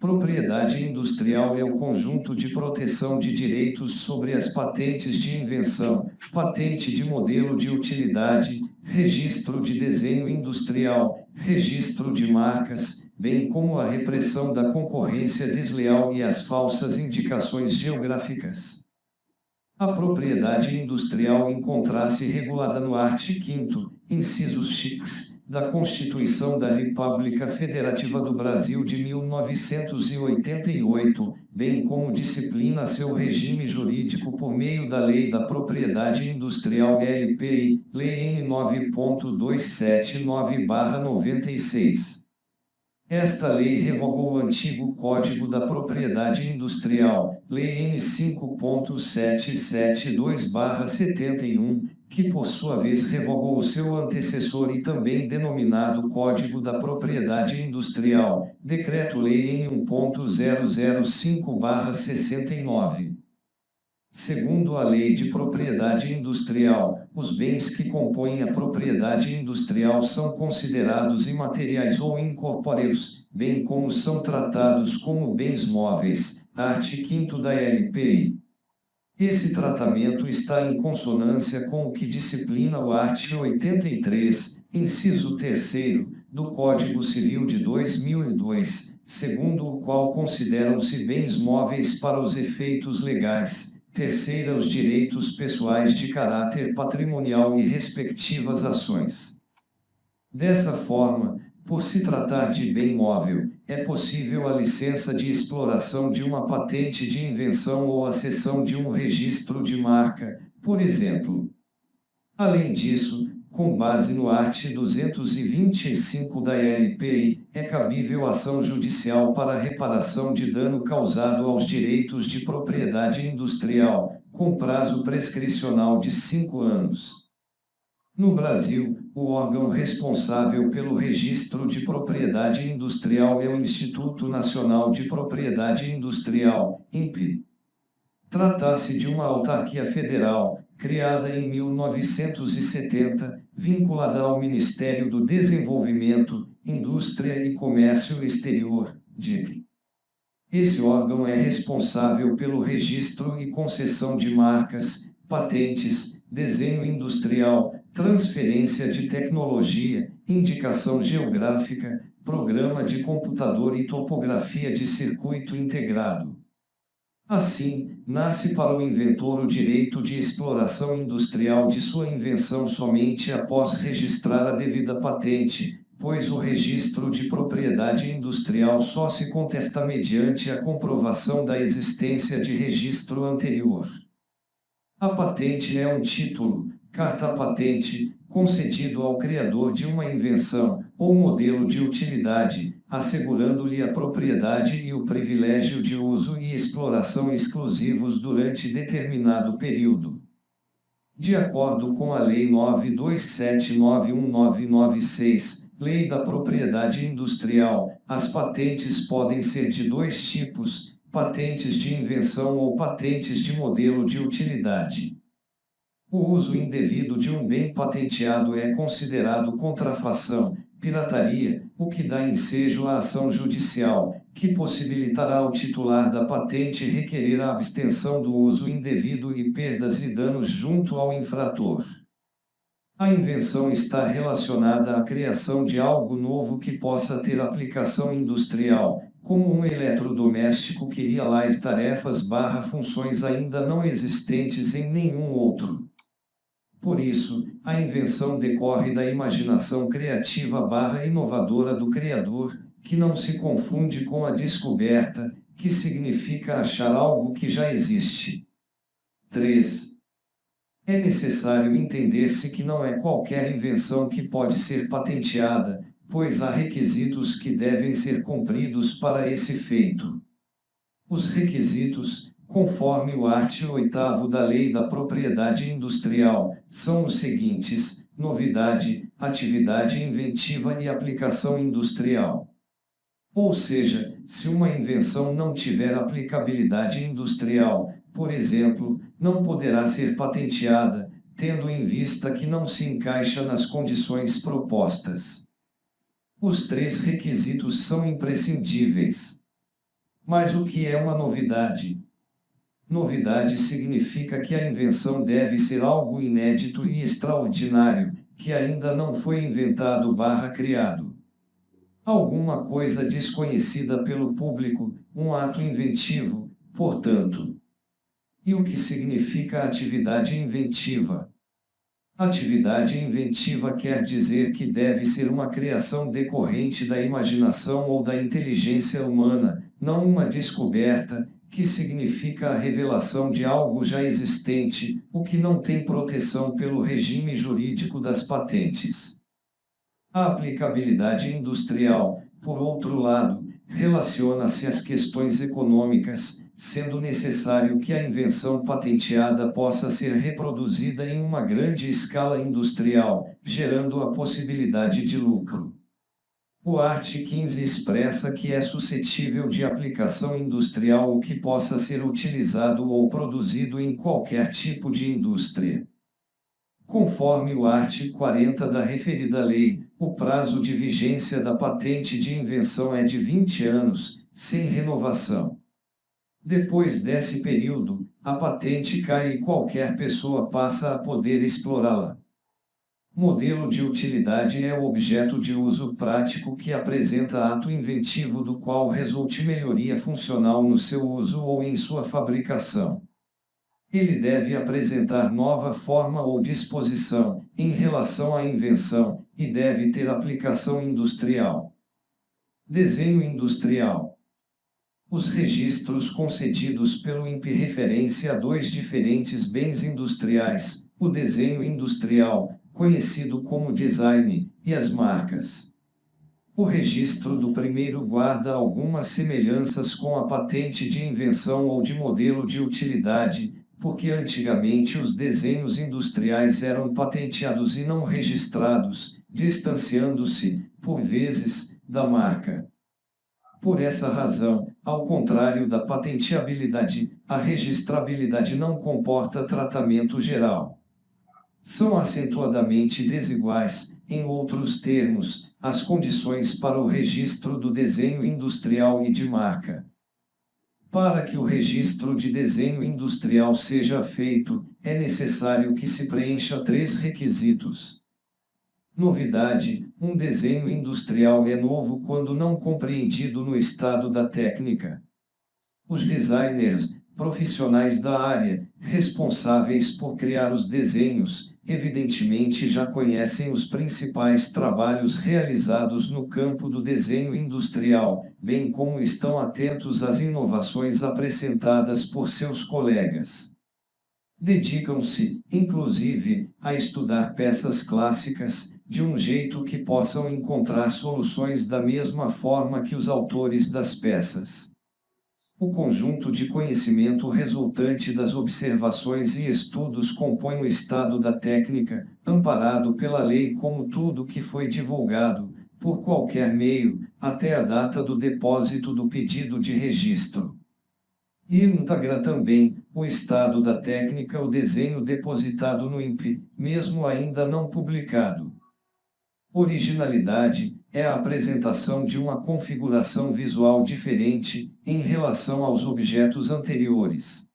Propriedade industrial é o conjunto de proteção de direitos sobre as patentes de invenção, patente de modelo de utilidade, registro de desenho industrial, registro de marcas, bem como a repressão da concorrência desleal e as falsas indicações geográficas. A propriedade industrial encontra-se regulada no artigo 5º, incisos X, da Constituição da República Federativa do Brasil de 1988, bem como disciplina seu regime jurídico por meio da Lei da Propriedade Industrial LPI, Lei N. 9.279/96. Esta lei revogou o antigo Código da Propriedade Industrial, Lei N. 5.772/71, que por sua vez revogou o seu antecessor e também denominado Código da Propriedade Industrial, Decreto-Lei N. 1.005/69. Segundo a Lei de Propriedade Industrial, os bens que compõem a propriedade industrial são considerados imateriais ou incorpóreos, bem como são tratados como bens móveis, artigo 5º da LPI. Esse tratamento está em consonância com o que disciplina o artigo 83, inciso 3º, do Código Civil de 2002, segundo o qual consideram-se bens móveis para os efeitos legais. Terceira, os direitos pessoais de caráter patrimonial e respectivas ações. Dessa forma, por se tratar de bem móvel, é possível a licença de exploração de uma patente de invenção ou a cessão de um registro de marca, por exemplo. Além disso, com base no art. 225 da LPI, é cabível ação judicial para reparação de dano causado aos direitos de propriedade industrial, com prazo prescricional de 5 anos. No Brasil, o órgão responsável pelo registro de propriedade industrial é o Instituto Nacional de Propriedade Industrial, INPI. Trata-se de uma autarquia federal, criada em 1970, vinculada ao Ministério do Desenvolvimento, Indústria e Comércio Exterior, DIC. Esse órgão é responsável pelo registro e concessão de marcas, patentes, desenho industrial, transferência de tecnologia, indicação geográfica, programa de computador e topografia de circuito integrado. Assim, nasce para o inventor o direito de exploração industrial de sua invenção somente após registrar a devida patente, pois o registro de propriedade industrial só se contesta mediante a comprovação da existência de registro anterior. A patente é um título, carta patente, concedido ao criador de uma invenção ou modelo de utilidade, assegurando-lhe a propriedade e o privilégio de uso e exploração exclusivos durante determinado período. De acordo com a Lei 9.279/1996, Lei da Propriedade Industrial, as patentes podem ser de dois tipos: patentes de invenção ou patentes de modelo de utilidade. O uso indevido de um bem patenteado é considerado contrafação, pirataria, o que dá ensejo à ação judicial, que possibilitará ao titular da patente requerer a abstenção do uso indevido e perdas e danos junto ao infrator. A invenção está relacionada à criação de algo novo que possa ter aplicação industrial, como um eletrodoméstico que realize tarefas/funções ainda não existentes em nenhum outro. Por isso, a invenção decorre da imaginação criativa/inovadora do criador, que não se confunde com a descoberta, que significa achar algo que já existe. 3. É necessário entender-se que não é qualquer invenção que pode ser patenteada, pois há requisitos que devem ser cumpridos para esse feito. Os requisitos, conforme o artigo 8º da Lei da Propriedade Industrial, são os seguintes: novidade, atividade inventiva e aplicação industrial. Ou seja, se uma invenção não tiver aplicabilidade industrial, por exemplo, não poderá ser patenteada, tendo em vista que não se encaixa nas condições propostas. Os 3 requisitos são imprescindíveis. Mas o que é uma novidade? Novidade significa que a invenção deve ser algo inédito e extraordinário, que ainda não foi inventado/criado. Alguma coisa desconhecida pelo público, um ato inventivo, portanto. E o que significa atividade inventiva? Atividade inventiva quer dizer que deve ser uma criação decorrente da imaginação ou da inteligência humana, não uma descoberta, que significa a revelação de algo já existente, o que não tem proteção pelo regime jurídico das patentes. A aplicabilidade industrial, por outro lado, relaciona-se às questões econômicas, sendo necessário que a invenção patenteada possa ser reproduzida em uma grande escala industrial, gerando a possibilidade de lucro. O art. 15 expressa que é suscetível de aplicação industrial o que possa ser utilizado ou produzido em qualquer tipo de indústria. Conforme o art. 40 da referida lei, o prazo de vigência da patente de invenção é de 20 anos, sem renovação. Depois desse período, a patente cai e qualquer pessoa passa a poder explorá-la. Modelo de utilidade é o objeto de uso prático que apresenta ato inventivo do qual resulte melhoria funcional no seu uso ou em sua fabricação. Ele deve apresentar nova forma ou disposição, em relação à invenção, e deve ter aplicação industrial. Desenho industrial. Os registros concedidos pelo INPE referência a dois diferentes bens industriais, o desenho industrial, conhecido como design, e as marcas. O registro do primeiro guarda algumas semelhanças com a patente de invenção ou de modelo de utilidade, porque antigamente os desenhos industriais eram patenteados e não registrados, distanciando-se, por vezes, da marca. Por essa razão, ao contrário da patenteabilidade, a registrabilidade não comporta tratamento geral. São acentuadamente desiguais, em outros termos, as condições para o registro do desenho industrial e de marca. Para que o registro de desenho industrial seja feito, é necessário que se preencha 3 requisitos. Novidade: um desenho industrial é novo quando não compreendido no estado da técnica. Os designers, profissionais da área, responsáveis por criar os desenhos, evidentemente já conhecem os principais trabalhos realizados no campo do desenho industrial, bem como estão atentos às inovações apresentadas por seus colegas. Dedicam-se, inclusive, a estudar peças clássicas, de um jeito que possam encontrar soluções da mesma forma que os autores das peças. O conjunto de conhecimento resultante das observações e estudos compõe o estado da técnica, amparado pela lei como tudo que foi divulgado, por qualquer meio, até a data do depósito do pedido de registro. E integra também, o estado da técnica o desenho depositado no INPE, mesmo ainda não publicado. Originalidade é a apresentação de uma configuração visual diferente, em relação aos objetos anteriores.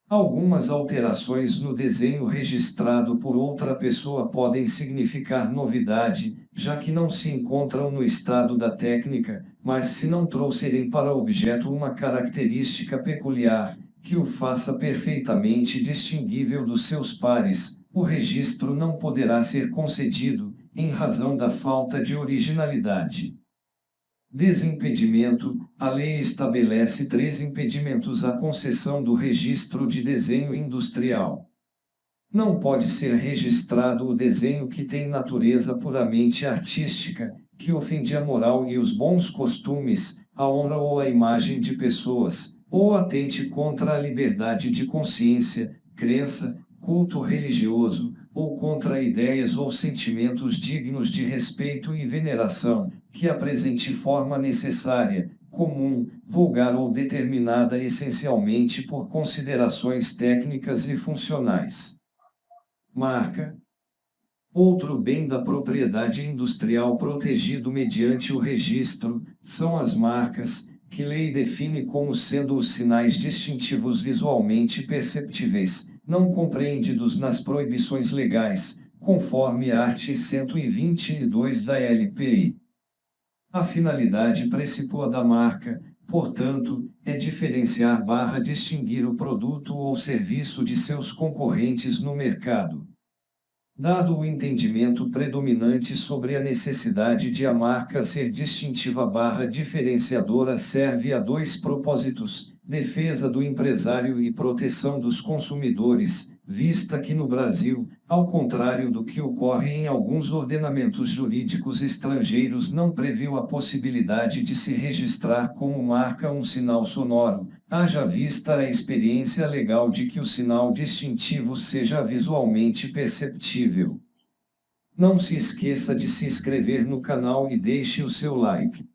Algumas alterações no desenho registrado por outra pessoa podem significar novidade, já que não se encontram no estado da técnica, mas se não trouxerem para o objeto uma característica peculiar, que o faça perfeitamente distinguível dos seus pares, o registro não poderá ser concedido, em razão da falta de originalidade. Desimpedimento: a lei estabelece 3 impedimentos à concessão do registro de desenho industrial. Não pode ser registrado o desenho que tem natureza puramente artística, que ofende a moral e os bons costumes, a honra ou a imagem de pessoas, ou atente contra a liberdade de consciência, crença, culto religioso, ou contra ideias ou sentimentos dignos de respeito e veneração, que apresente forma necessária, comum, vulgar ou determinada essencialmente por considerações técnicas e funcionais. Marca. Outro bem da propriedade industrial protegido mediante o registro, são as marcas, Que lei define como sendo os sinais distintivos visualmente perceptíveis, não compreendidos nas proibições legais, conforme art. 122 da LPI. A finalidade principal da marca, portanto, é diferenciar/distinguir o produto ou serviço de seus concorrentes no mercado. Dado o entendimento predominante sobre a necessidade de a marca ser distintiva/diferenciadora, serve a dois propósitos: defesa do empresário e proteção dos consumidores, vista que no Brasil, ao contrário do que ocorre em alguns ordenamentos jurídicos estrangeiros, não previu a possibilidade de se registrar como marca um sinal sonoro, haja vista a experiência legal de que o sinal distintivo seja visualmente perceptível. Não se esqueça de se inscrever no canal e deixe o seu like.